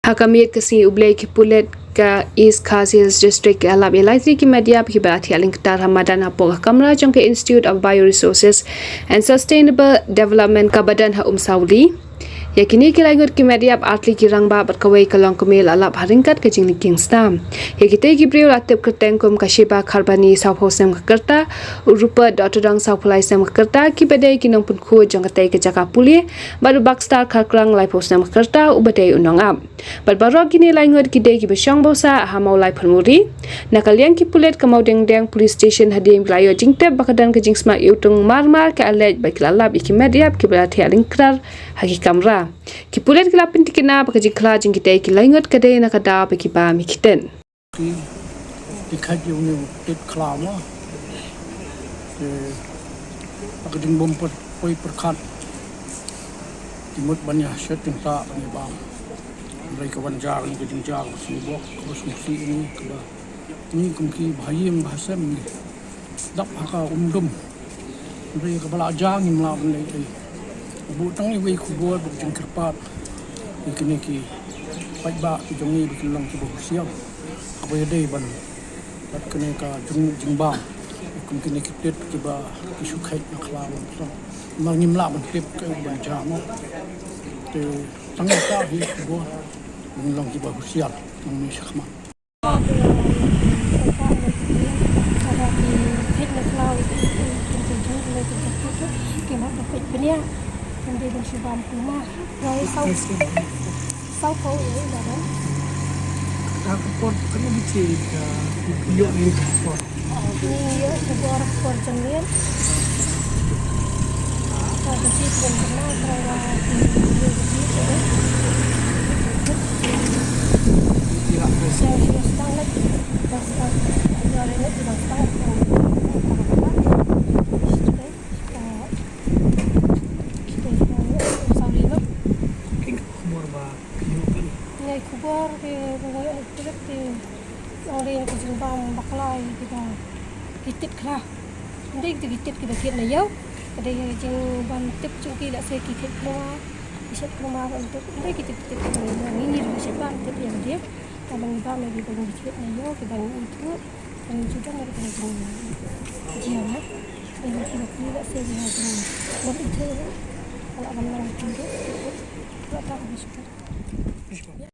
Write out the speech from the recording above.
Hakamit kasi ublay ki pulet ka East Khasis District alap ilaitri ki media ki bathi alingtar Ramadan apo kamra jong ke Institute of Bioresources and Sustainable Development ka badan ha Saudi yakini ki laingut ki media atli ki rangba berkawai kalong kemil alap haringkat ke jing Kingstam yakite ki priul atip kerteng kum kashiba kharbani sauphosem kerta rupa dotodang sauphulai sem kerta ki badai ki nongpun khu jong katai ke jaka puli baru bakstar kharkrang lai posem kerta ubadai unong ap baru kini laingut ki dei ki besyang bosa hamau lai phamuri nakaliang ki pulet kamau deng police station hadim layo jingtep bakadan ke jingsma yutung marmar ke alej bakilalap iki media ki berati alingkrar haki kamra ki pulet ki lapin tikina baka jingkla jing ki dei ki laingut ke dei nakada baki ba mikiten ki khaji uni tit khlaw ma baka jingbam poi perkhat timut banyak setting ta ni bang mereka wanjar ni jingjang sibuk terus musi ini kala ini kumki bhayim bahasa ni dap haka mereka bala jang ni mla ni bu tang ni wei kubur bu jingkerpat ikini ki pai ba ki jongi bi lang ki bu siam apa dei ban tat kene ka jingbam kumki ni kitet ki ba ki sukhai na khlaw so mar ni mla ban tip ka ban jam te tang ta hi kubur lang ki ba siam ni shakma Hindi ba siya puma? Kaya sau khẩu ấy là đó. Aku pun kena bici video ini pun. Ini sebuah rekor jamian. Kalau sih pernah terlalu video begitu. Tidak bisa. Saya sangat dasar. Jadi ini tidak sangat. Kubur ke pengayak itu ke orang yang jingbam baklai kita kitit klah, ini kita kitit kita kitit na yau, ada yang jingbam tip cungki lah saya kitit keluar, kitit keluar untuk ini kitit ini siapa kitit yang dia, kalau jingbam lagi banyak kitit na yau, kita itu yang juga mereka jian lah, yang kita lah saya jian, dan itu kalau orang cungki, kita tak bisa.